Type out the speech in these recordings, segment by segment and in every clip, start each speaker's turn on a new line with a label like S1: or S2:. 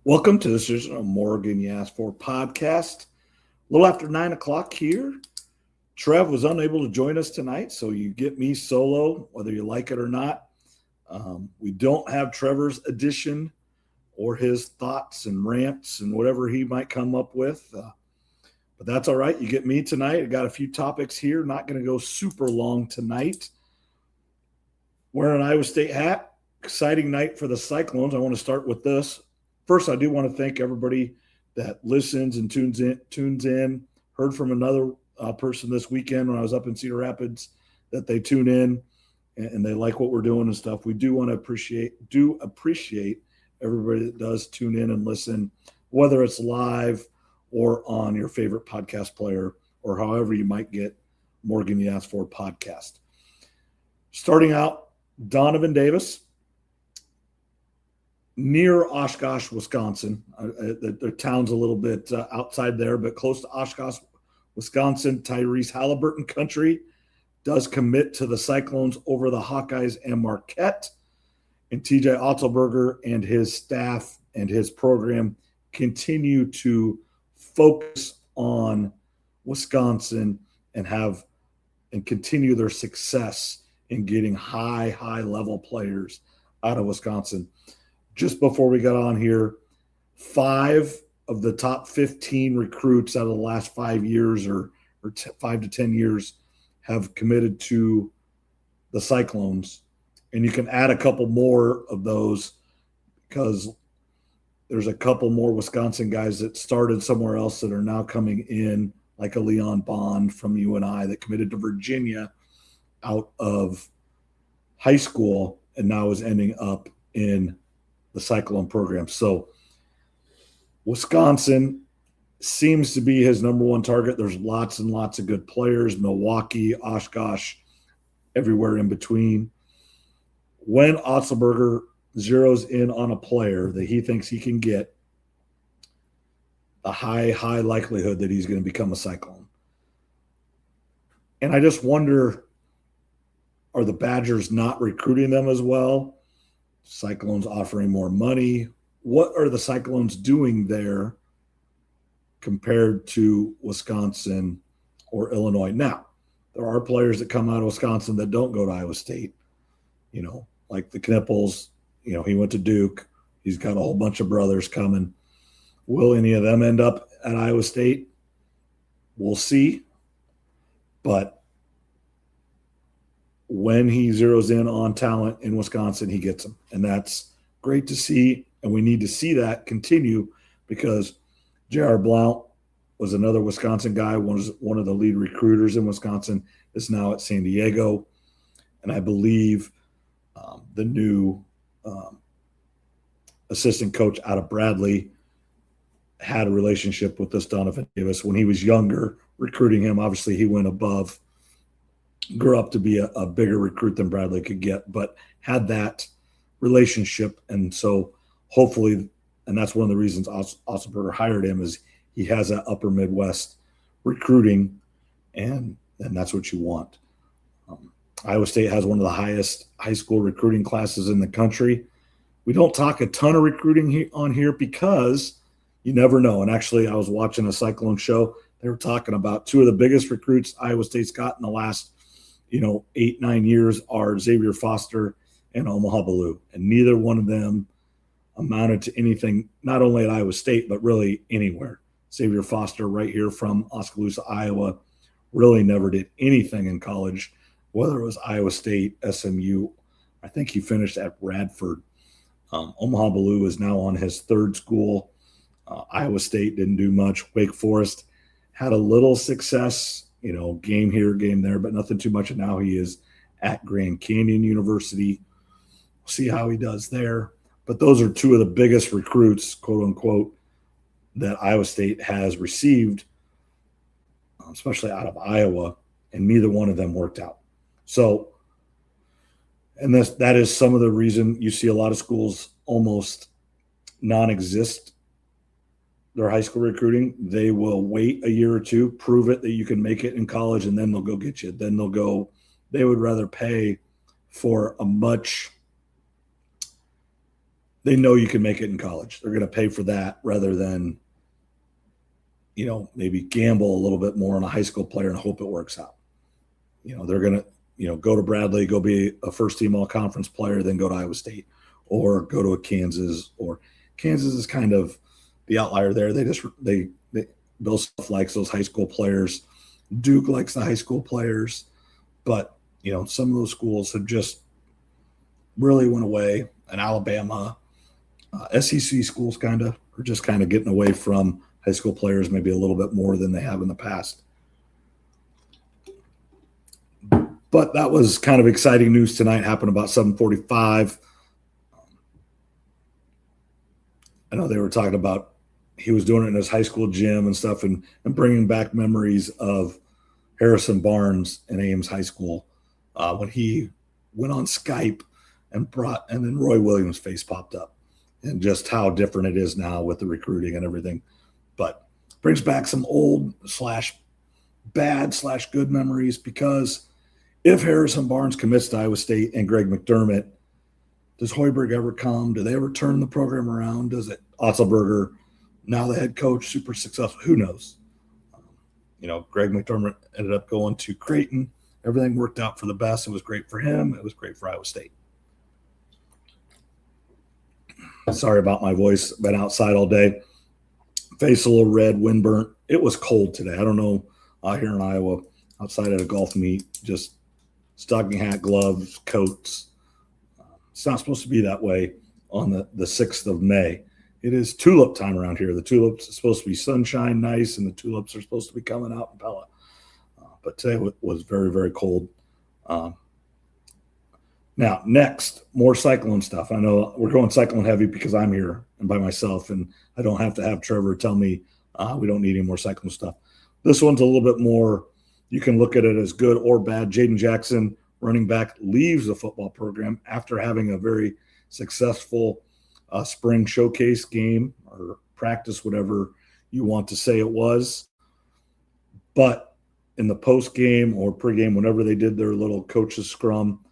S1: Welcome to this edition of Morgan You Asked For podcast. A little after 9 o'clock here. Trev was unable to join us tonight, so you get me solo, whether you like it or not. We don't have Trevor's edition or his thoughts and rants and whatever he might come up with. But that's all right. You get me tonight. I got a few topics here. Not going to go super long tonight. Wearing an Iowa State hat. Exciting night for the Cyclones. I want to start with this. First, I do want to thank everybody that listens and tunes in. Heard from another person this weekend when I was up in Cedar Rapids that they tune in and they like what we're doing and stuff. We do want to appreciate everybody that does tune in and listen, whether it's live or on your favorite podcast player or however you might get Morgan You Asked For podcast. Starting out, Donovan Davis. Near Oshkosh, Wisconsin. Their town's a little bit outside there, but close to Oshkosh, Wisconsin. Tyrese Halliburton country does commit to the Cyclones over the Hawkeyes and Marquette. And TJ Otzelberger and his staff and his program continue to focus on Wisconsin and continue their success in getting high level players out of Wisconsin. Just before we got on here, 5 of the top 15 recruits out of the last 5 years or 5 to 10 years have committed to the Cyclones. And you can add a couple more of those because there's a couple more Wisconsin guys that started somewhere else that are now coming in, like a Leon Bond from UNI that committed to Virginia out of high school and now is ending up in the Cyclone program. So Wisconsin seems to be his number one target. There's lots and lots of good players, Milwaukee, Oshkosh, everywhere in between. When Otzelberger zeroes in on a player that he thinks he can get, a high likelihood that he's going to become a Cyclone. And I just wonder, are the Badgers not recruiting them as well? Cyclones offering more money. What are the Cyclones doing there compared to Wisconsin or Illinois? Now, there are players that come out of Wisconsin that don't go to Iowa State, like the Knipples. He went to Duke. He's got a whole bunch of brothers coming. Will any of them end up at Iowa State? We'll see. But when he zeroes in on talent in Wisconsin, he gets them. And that's great to see. And we need to see that continue because J.R. Blount was another Wisconsin guy, was one of the lead recruiters in Wisconsin, is now at San Diego. And I believe the new assistant coach out of Bradley had a relationship with this Donovan Davis when he was younger, recruiting him. Obviously, he went above, grew up to be a bigger recruit than Bradley could get, but had that relationship. And so hopefully, and that's one of the reasons Otzelberger hired him, is he has that upper Midwest recruiting, and that's what you want. Iowa State has one of the highest high school recruiting classes in the country. We don't talk a ton of recruiting on here because you never know. And actually, I was watching a Cyclone show. They were talking about 2 of the biggest recruits Iowa State's got in the last 8-9 years are Xavier Foster and Omaha Ballou. And neither one of them amounted to anything, not only at Iowa State, but really anywhere. Xavier Foster right here from Oskaloosa, Iowa, really never did anything in college, whether it was Iowa State, SMU. I think he finished at Radford. Omaha Ballou is now on his 3rd school. Iowa State didn't do much. Wake Forest had a little success, game here, game there, but nothing too much. And now he is at Grand Canyon University. We'll see how he does there. But those are 2 of the biggest recruits, quote unquote, that Iowa State has received, especially out of Iowa, and neither one of them worked out. So, and that is some of the reason you see a lot of schools almost non-exist their high school recruiting. They will wait a year or 2, prove it that you can make it in college, and then they'll go get you. Then they would rather pay for a much they know you can make it in college. They're going to pay for that rather than, maybe gamble a little bit more on a high school player and hope it works out. They're going to, go to Bradley, go be a first team all conference player, then go to Iowa State or go to a Kansas, or Kansas is kind of the outlier there. Bill Self likes those high school players. Duke likes the high school players, but some of those schools have just really went away. And Alabama, SEC schools are just getting away from high school players maybe a little bit more than they have in the past. But that was kind of exciting news tonight. Happened about 7:45. I know they were talking about he was doing it in his high school gym and stuff, and bringing back memories of Harrison Barnes in Ames High School when he went on Skype and then Roy Williams' face popped up, and just how different it is now with the recruiting and everything. But brings back some old / good memories, because if Harrison Barnes commits to Iowa State and Greg McDermott, does Hoiberg ever come? Do they ever turn the program around? Does it? Otzelberger, now the head coach, super successful. Who knows? Greg McDermott ended up going to Creighton. Everything worked out for the best. It was great for him. It was great for Iowa State. Sorry about my voice. Been outside all day. Face a little red, windburnt. It was cold today. I don't know here in Iowa, outside at a golf meet, just stocking hat, gloves, coats. It's not supposed to be that way on the 6th of May. It is tulip time around here. The tulips are supposed to be sunshine, nice, and the tulips are supposed to be coming out in Pella. But today was very, very cold. Now, next, more Cyclone stuff. I know we're going Cyclone heavy because I'm here and by myself, and I don't have to have Trevor tell me we don't need any more Cyclone stuff. This one's a little bit more, you can look at it as good or bad. Jaden Jackson, running back, leaves the football program after having a very successful spring showcase game or practice, whatever you want to say it was. But in the post game or pregame, whenever they did their little coaches scrum,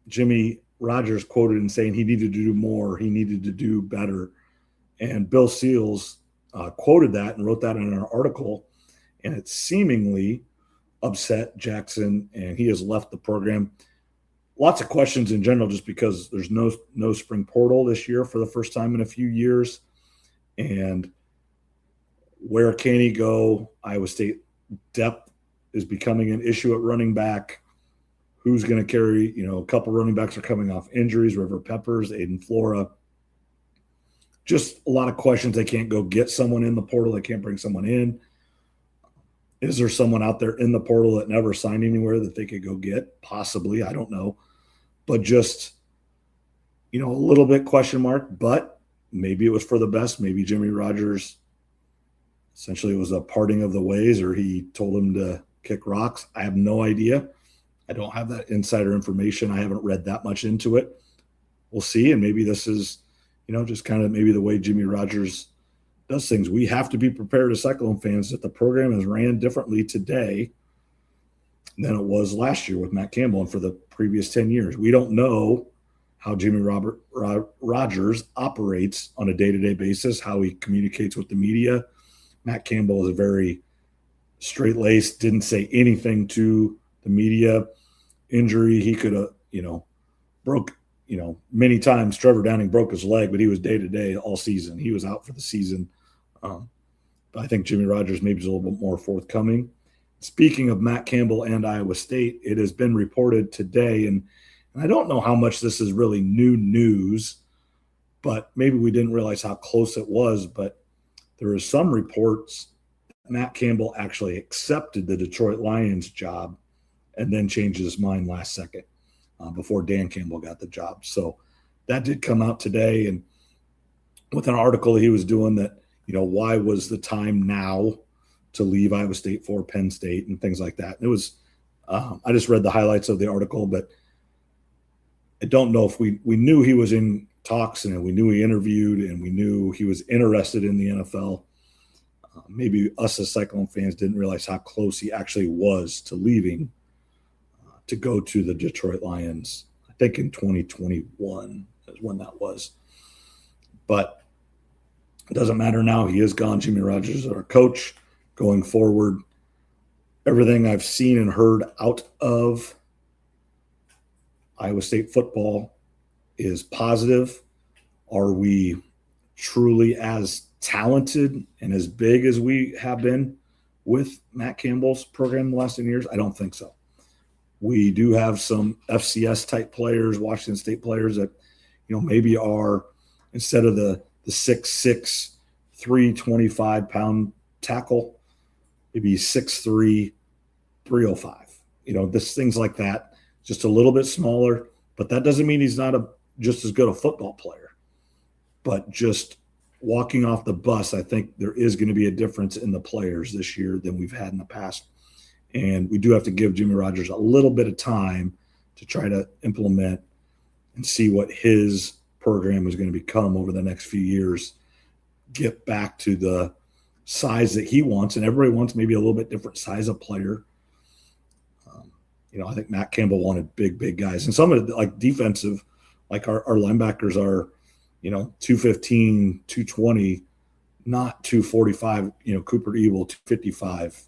S1: Jimmy Rogers quoted in saying he needed to do more, he needed to do better. And Bill Seals quoted that and wrote that in an article, and it seemingly upset Jackson, and he has left the program. Lots of questions in general, just because there's no spring portal this year for the first time in a few years. And where can he go? Iowa State depth is becoming an issue at running back. Who's going to carry, a couple running backs are coming off injuries, River Peppers, Aiden Flora. Just a lot of questions. They can't go get someone in the portal. They can't bring someone in. Is there someone out there in the portal that never signed anywhere that they could go get? Possibly. I don't know. But just, a little bit question mark, but maybe it was for the best. Maybe Jimmy Rogers, essentially it was a parting of the ways, or he told him to kick rocks. I have no idea. I don't have that insider information. I haven't read that much into it. We'll see. And maybe this is, just kind of maybe the way Jimmy Rogers does things. We have to be prepared as Cyclone fans that the program is ran differently today than it was last year with Matt Campbell and for the previous 10 years. We don't know how Jimmy Rogers operates on a day-to-day basis, how he communicates with the media. Matt Campbell is a very straight-laced, didn't say anything to the media. Injury, he could have, broke, many times Trevor Downing broke his leg, but he was day-to-day all season. He was out for the season. But I think Jimmy Rogers maybe is a little bit more forthcoming. Speaking of Matt Campbell and Iowa State, it has been reported today, and I don't know how much this is really new news, but maybe we didn't realize how close it was, but there are some reports that Matt Campbell actually accepted the Detroit Lions job and then changed his mind last second before Dan Campbell got the job. So that did come out today, and with an article he was doing that, why was the time now to leave Iowa State for Penn State and things like that. And it was, I just read the highlights of the article, but I don't know if we knew he was in talks, and we knew he interviewed, and we knew he was interested in the NFL. Maybe us as Cyclone fans didn't realize how close he actually was to leaving to go to the Detroit Lions. I think in 2021 is when that was. But it doesn't matter now. He is gone. Jimmy Rogers is our coach going forward. Everything I've seen and heard out of Iowa State football is positive. Are we truly as talented and as big as we have been with Matt Campbell's program the last 10 years? I don't think so. We do have some FCS type players, Washington State players that, maybe are, instead of the 6'6", 325-pound tackle, maybe 6'3", 305. This things like that, just a little bit smaller, but that doesn't mean he's not just as good a football player. But just walking off the bus, I think there is going to be a difference in the players this year than we've had in the past. And we do have to give Jimmy Rogers a little bit of time to try to implement and see what his program is going to become over the next few years, get back to the size that he wants. And everybody wants maybe a little bit different size of player. I think Matt Campbell wanted big guys. And some of it, like defensive, like our linebackers are, 215, 220, not 245, Cooper Evil, 255,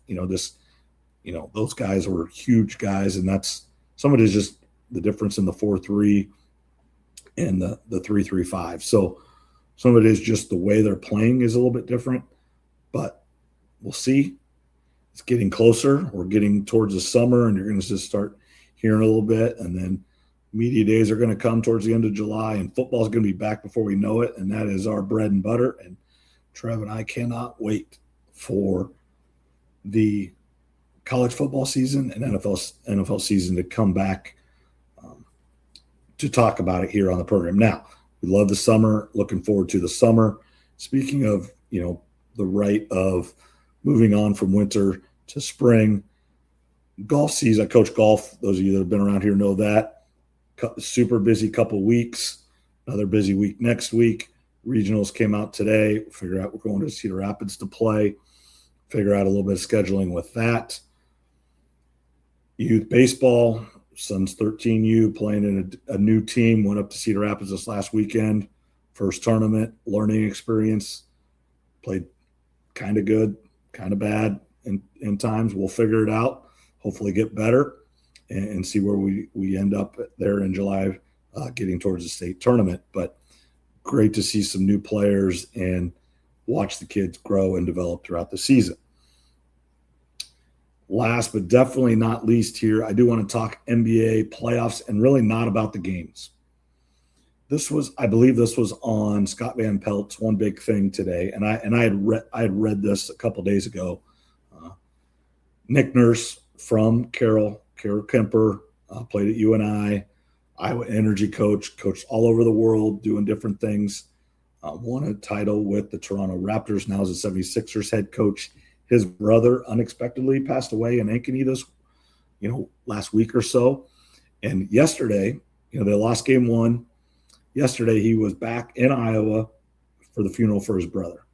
S1: those guys were huge guys. And that's, some of it is just the difference in the 4-3 and the 3-3-5. So some of it is just the way they're playing is a little bit different, but we'll see. It's getting closer. We're getting towards the summer, and you're going to just start hearing a little bit. And then media days are going to come towards the end of July, and football is going to be back before we know it. And that is our bread and butter. And Trev and I cannot wait for the college football season and NFL season to come back to talk about it here on the program. Now, we love the summer, looking forward to the summer. Speaking of, the right of moving on from winter to spring, golf season. I coach golf. Those of you that have been around here know that. Super busy couple weeks. Another busy week next week. Regionals came out today. Figure out we're going to Cedar Rapids to play. Figure out a little bit of scheduling with that. Youth baseball. Son's 13U playing in a new team. Went up to Cedar Rapids this last weekend. First tournament, learning experience. Played kind of good, kind of bad in times. We'll figure it out. Hopefully get better and see where we end up there in July, getting towards the state tournament. But great to see some new players and watch the kids grow and develop throughout the season. Last but definitely not least here, I do want to talk NBA playoffs and really not about the games. I believe this was on Scott Van Pelt's One Big Thing today, and I had read this a couple days ago. Nick Nurse from Carroll Kemper, played at UNI, Iowa Energy coached all over the world doing different things. Won a title with the Toronto Raptors. Now is the 76ers head coach. His brother unexpectedly passed away in Ankeny this, last week or so. And yesterday, they lost game one. Yesterday, he was back in Iowa for the funeral for his brother.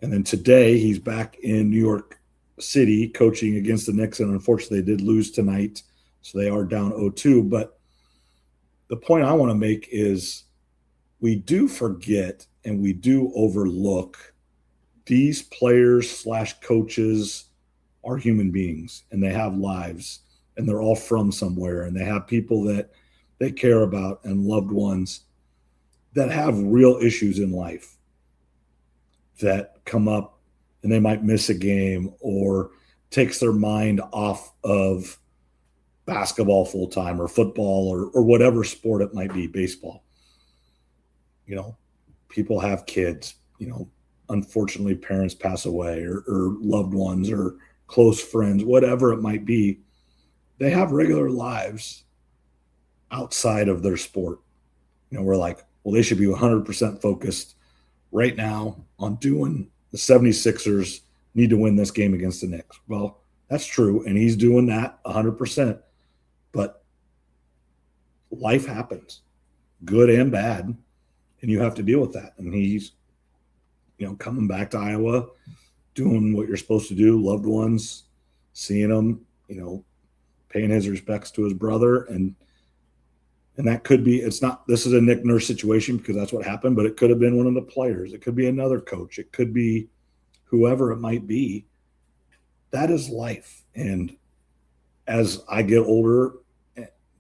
S1: And then today, he's back in New York City coaching against the Knicks. And unfortunately, they did lose tonight. So they are down 0-2. But the point I want to make is we do forget and we do overlook these players / coaches are human beings, and they have lives, and they're all from somewhere, and they have people that they care about and loved ones that have real issues in life that come up, and they might miss a game or takes their mind off of basketball full time or football or whatever sport it might be, baseball. People have kids, unfortunately parents pass away or loved ones or close friends, whatever it might be. They have regular lives outside of their sport. We're like, well, they should be 100% focused right now on doing the 76ers need to win this game against the Knicks. Well, that's true. And he's doing that 100%, but life happens, good and bad. And you have to deal with that. And he's, coming back to Iowa, doing what you're supposed to do, loved ones, seeing them, paying his respects to his brother. And And that could be, this is a Nick Nurse situation because that's what happened, but it could have been one of the players. It could be another coach. It could be whoever it might be. That is life. And as I get older,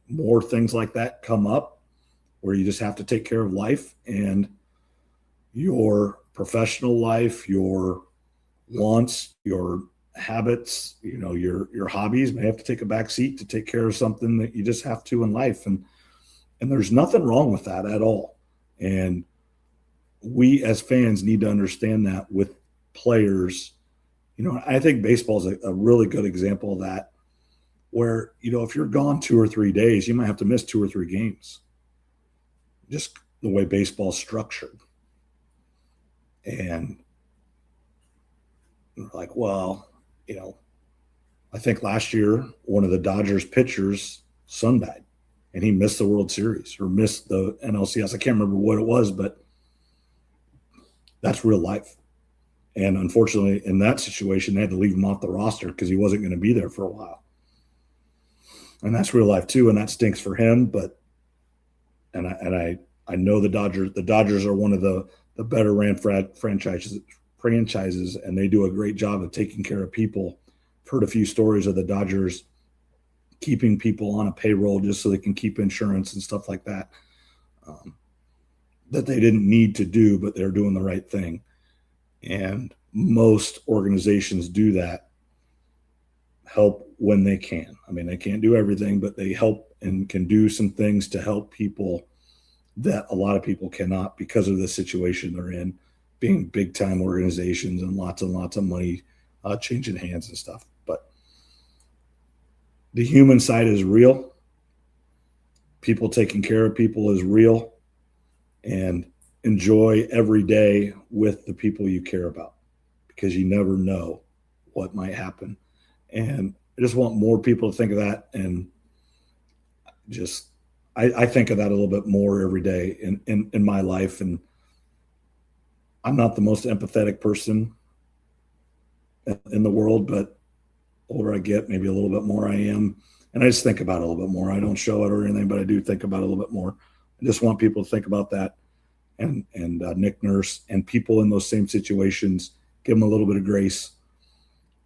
S1: more things like that come up where you just have to take care of life and your professional life, your wants, your habits, your hobbies may have to take a back seat to take care of something that you just have to in life. And there's nothing wrong with that at all. And we as fans need to understand that with players. I think baseball is a really good example of that, where, if you're gone 2 or 3 days, you might have to miss 2 or 3 games, just the way baseball's structured. And like, well, I think last year, one of the Dodgers pitchers' son died, and he missed the World Series or missed the NLCS. I can't remember what it was, but that's real life. And unfortunately, in that situation, they had to leave him off the roster because he wasn't going to be there for a while. And that's real life too, and that stinks for him. But I know the Dodgers are one of the better ran franchises, and they do a great job of taking care of people. I've heard a few stories of the Dodgers keeping people on a payroll just so they can keep insurance and stuff like that, that they didn't need to do, but they're doing the right thing. And most organizations do that, help when they can. I mean, they can't do everything, but they help and can do some things to help people that a lot of people cannot because of the situation they're in, being big time organizations and lots of money changing hands and stuff. But the human side is real. People taking care of people is real, and enjoy every day with the people you care about, because you never know what might happen. And I just want more people to think of that. And just, I think of that a little bit more every day in my life. And I'm not the most empathetic person in the world, but the older I get, maybe a little bit more I am. And I just think about it a little bit more. I don't show it or anything, but I do think about it a little bit more. I just want people to think about that. And Nick Nurse and people in those same situations, give them a little bit of grace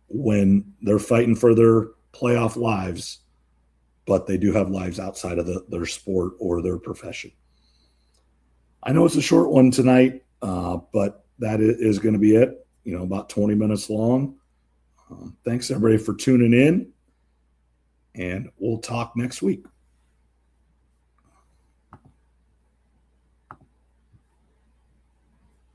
S1: when they're fighting for their playoff lives, but they do have lives outside of their sport or their profession. I know it's a short one tonight, but that is going to be it. About 20 minutes long. Thanks everybody for tuning in, and we'll talk next week.